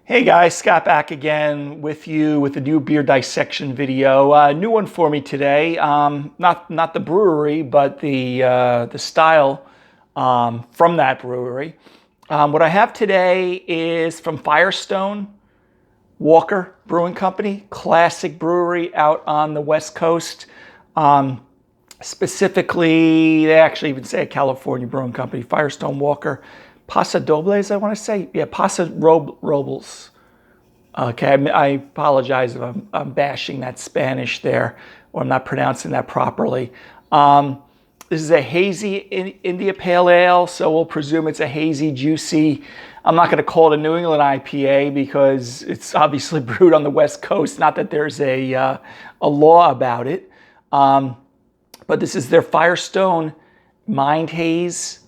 Hey guys, Scott back again with you with a new beer dissection video. New one for me today. Not the brewery, but the style from that brewery. What I have today is from Firestone, Walker Brewing Company, classic brewery out on the West Coast. Specifically, they actually even say a California brewing company, Firestone Walker. Paso Dobles, I want to say. Yeah, Paso Robles. Okay, I apologize if I'm bashing that Spanish there, or I'm not pronouncing that properly. This is a hazy India Pale Ale, so we'll presume it's a hazy, juicy. I'm not going to call it a New England IPA because it's obviously brewed on the West Coast. Not that there's a law about it, but this is their Firestone Mind Haze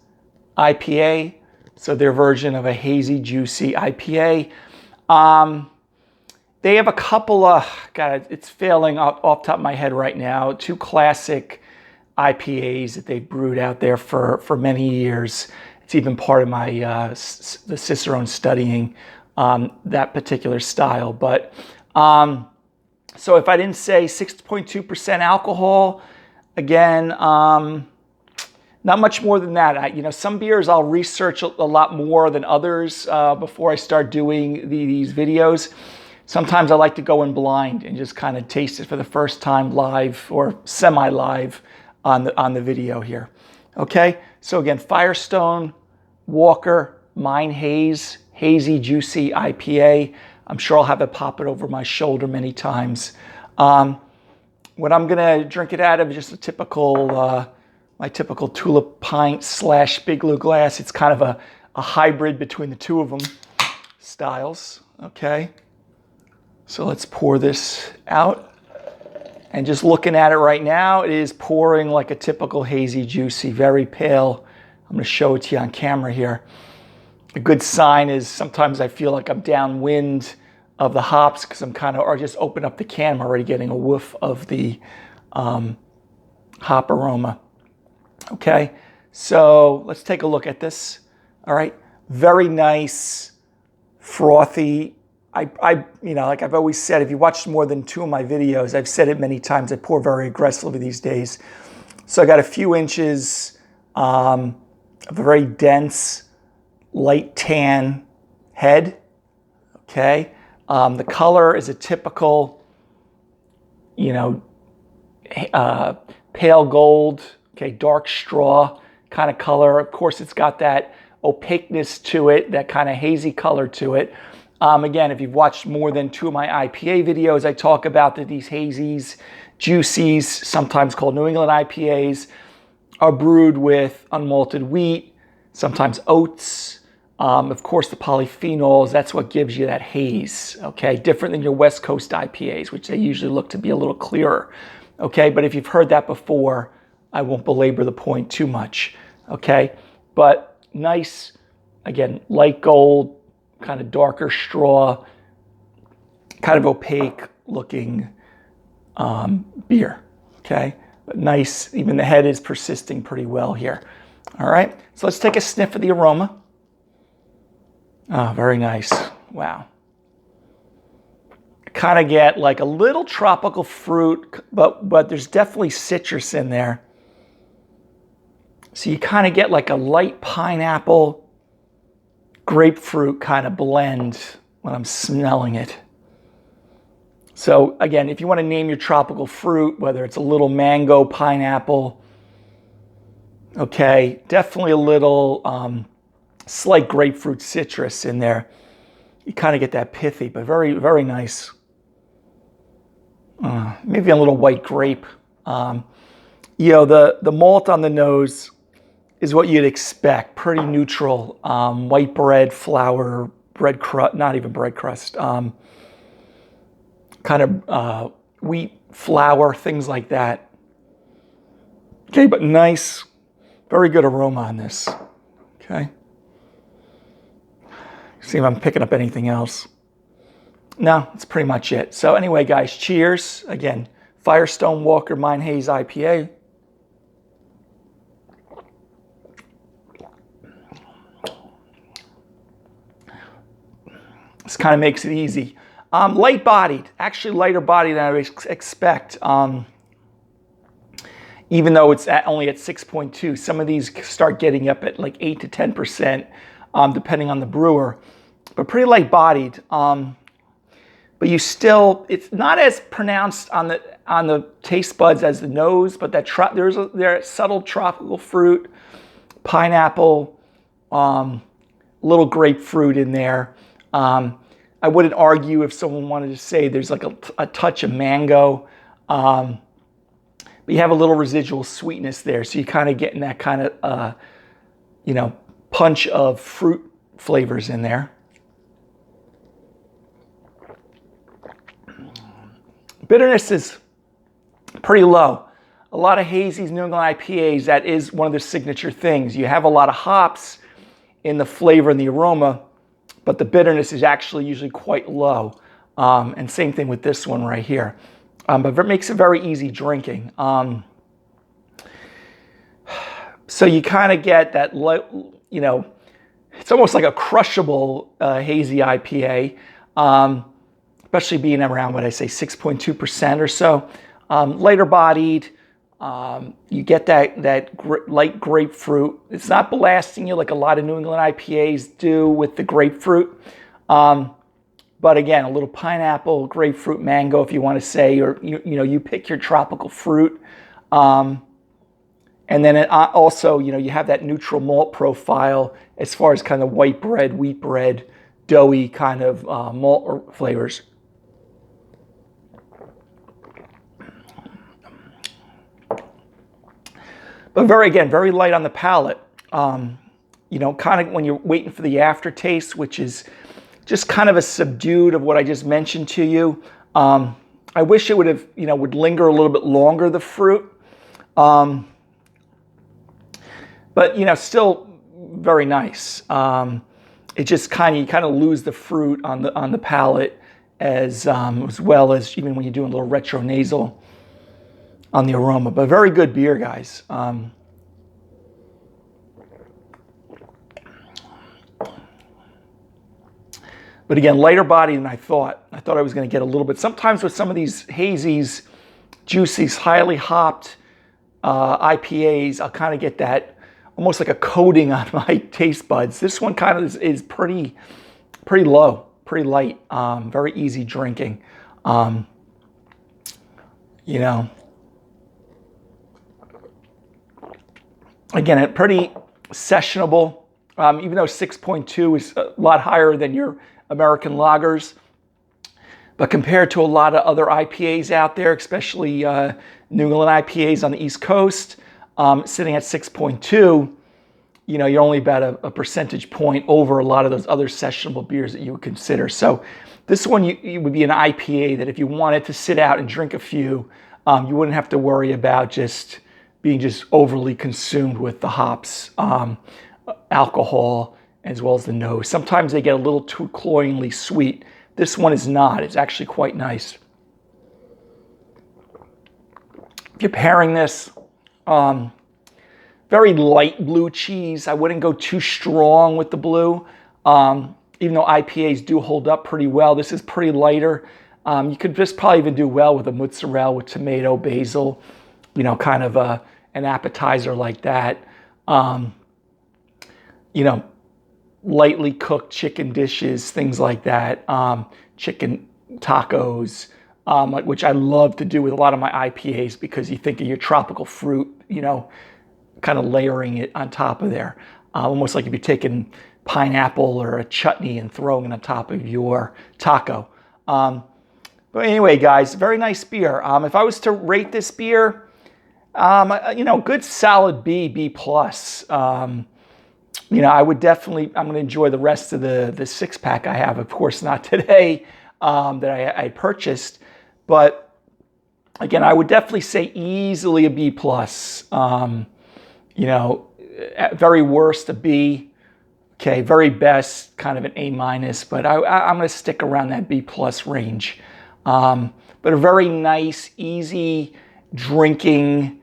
IPA. So their version of a hazy, juicy IPA. They have a couple of, God, it's failing off the top of my head right now, two classic IPAs that they've brewed out there for many years. It's even part of my the Cicerone studying that particular style. But so if I didn't say 6.2% alcohol, again, not much more than that. Some beers I'll research a lot more than others before I start doing these videos. Sometimes I like to go in blind and just kind of taste it for the first time live or semi-live on the video here. Okay, so again, Firestone Walker Mind Haze, Hazy Juicy IPA. I'm sure I'll have it pop it over my shoulder many times. What I'm gonna drink it out of is just a typical my typical tulip pint / Big Blue glass. It's kind of a hybrid between the two of them styles, okay? So let's pour this out. And just looking at it right now, it is pouring like a typical hazy, juicy, very pale. I'm gonna show it to you on camera here. A good sign is sometimes I feel like I'm downwind of the hops because or just open up the can, I'm already getting a whiff of the hop aroma. Okay, so let's take a look at this. All right, very nice, frothy. Like I've always said, if you watched more than two of my videos, I've said it many times, I pour very aggressively these days. So I got a few inches of a very dense, light tan head. Okay, the color is a typical, pale gold. Okay, dark straw kind of color. Of course, it's got that opaqueness to it, that kind of hazy color to it. Again, if you've watched more than two of my IPA videos, I talk about that these hazies, juicies, sometimes called New England IPAs, are brewed with unmalted wheat, sometimes oats. Of course, the polyphenols, that's what gives you that haze, okay? Different than your West Coast IPAs, which they usually look to be a little clearer, okay? But if you've heard that before, I won't belabor the point too much, okay? But nice, again, light gold, kind of darker straw, kind of opaque looking beer, okay? But nice, even the head is persisting pretty well here. All right, so let's take a sniff of the aroma. Oh, very nice, wow. Kind of get like a little tropical fruit, but there's definitely citrus in there. So you kind of get like a light pineapple, grapefruit kind of blend when I'm smelling it. So again, if you want to name your tropical fruit, whether it's a little mango, pineapple, okay, definitely a little slight grapefruit citrus in there. You kind of get that pithy, but very, very nice. Maybe a little white grape. The malt on the nose is what you'd expect, pretty neutral, white bread, flour, bread crust, not even bread crust, kind of wheat, flour, things like that. Okay, but nice, very good aroma on this, okay? See if I'm picking up anything else. No, that's pretty much it. So anyway, guys, cheers. Again, Firestone Walker Mind Haze IPA. It's kind of makes it easy. Light bodied, actually lighter bodied than I would expect. Even though it's only at 6.2, some of these start getting up at like 8 to 10%, depending on the brewer. But pretty light bodied. But you still, it's not as pronounced on the taste buds as the nose, but there's subtle tropical fruit, pineapple, little grapefruit in there. I wouldn't argue if someone wanted to say there's like a touch of mango, but you have a little residual sweetness there, so you kind of getting that kind of punch of fruit flavors in there. Bitterness is pretty low. A lot of hazies, New England IPAs, that is one of their signature things. You have a lot of hops in the flavor and the aroma, but the bitterness is actually usually quite low. And same thing with this one right here. But it makes it very easy drinking. So you kind of get that, it's almost like a crushable hazy IPA. Especially being around, 6.2% or so. Lighter bodied, you get that light grapefruit. It's not blasting you like a lot of New England IPAs do with the grapefruit. But again, a little pineapple, grapefruit, mango, if you want to say, or you pick your tropical fruit. And then it also, you have that neutral malt profile as far as kind of white bread, wheat bread, doughy kind of malt flavors. But very light on the palate. Kind of when you're waiting for the aftertaste, which is just kind of a subdued of what I just mentioned to you. I wish it would have, would linger a little bit longer, the fruit. But, still very nice. It just you kind of lose the fruit on the palate as well as even when you're doing a little retronasal on the aroma. But very good beer, guys. But again, lighter body than I thought. I thought I was going to get a little bit. Sometimes with some of these hazies, juicies, highly hopped IPAs, I'll kind of get that almost like a coating on my taste buds. This one kind of is pretty low, pretty light, very easy drinking. Again, pretty sessionable, even though 6.2 is a lot higher than your American lagers. But compared to a lot of other IPAs out there, especially New England IPAs on the East Coast, sitting at 6.2, you're only about a percentage point over a lot of those other sessionable beers that you would consider. So this one you would be an IPA that if you wanted to sit out and drink a few, you wouldn't have to worry about being overly consumed with the hops, alcohol, as well as the nose. Sometimes they get a little too cloyingly sweet. This one is not. It's actually quite nice. If you're pairing this, very light blue cheese. I wouldn't go too strong with the blue, even though IPAs do hold up pretty well. This is pretty lighter. You could just probably even do well with a mozzarella with tomato, basil, kind of an appetizer like that. Lightly cooked chicken dishes, things like that. Chicken tacos, which I love to do with a lot of my IPAs because you think of your tropical fruit, kind of layering it on top of there. Almost like if you're taking pineapple or a chutney and throwing it on top of your taco. But anyway, guys, very nice beer. If I was to rate this beer, good solid B plus. I would definitely, I'm going to enjoy the rest of the six pack I have. Of course, not today that I purchased, but again, I would definitely say easily a B plus. At very worst a B. Okay, very best kind of an A minus, but I'm going to stick around that B plus range. But a very nice, easy drinking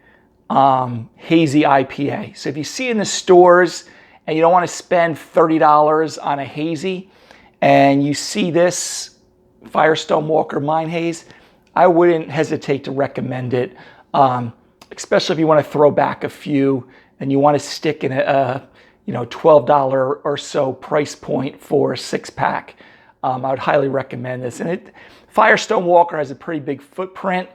hazy IPA. So if you see in the stores and you don't want to spend $30 on a hazy, and you see this Firestone Walker Mind Haze, I wouldn't hesitate to recommend it, especially if you want to throw back a few and you want to stick in a $12 or so price point for a 6-pack. I would highly recommend this. And Firestone Walker has a pretty big footprint,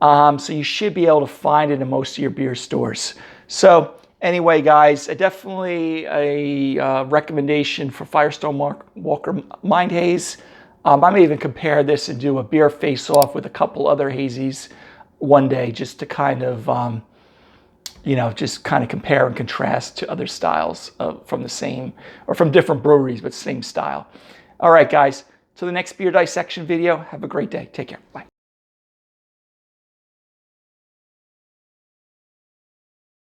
so you should be able to find it in most of your beer stores. So anyway, guys, definitely a recommendation for Firestone Walker Mind Haze. I may even compare this and do a beer face-off with a couple other hazies one day, just to kind of, just kind of compare and contrast to other styles from the same, or from different breweries, but same style. All right, guys, till the next beer dissection video, have a great day. Take care. Bye.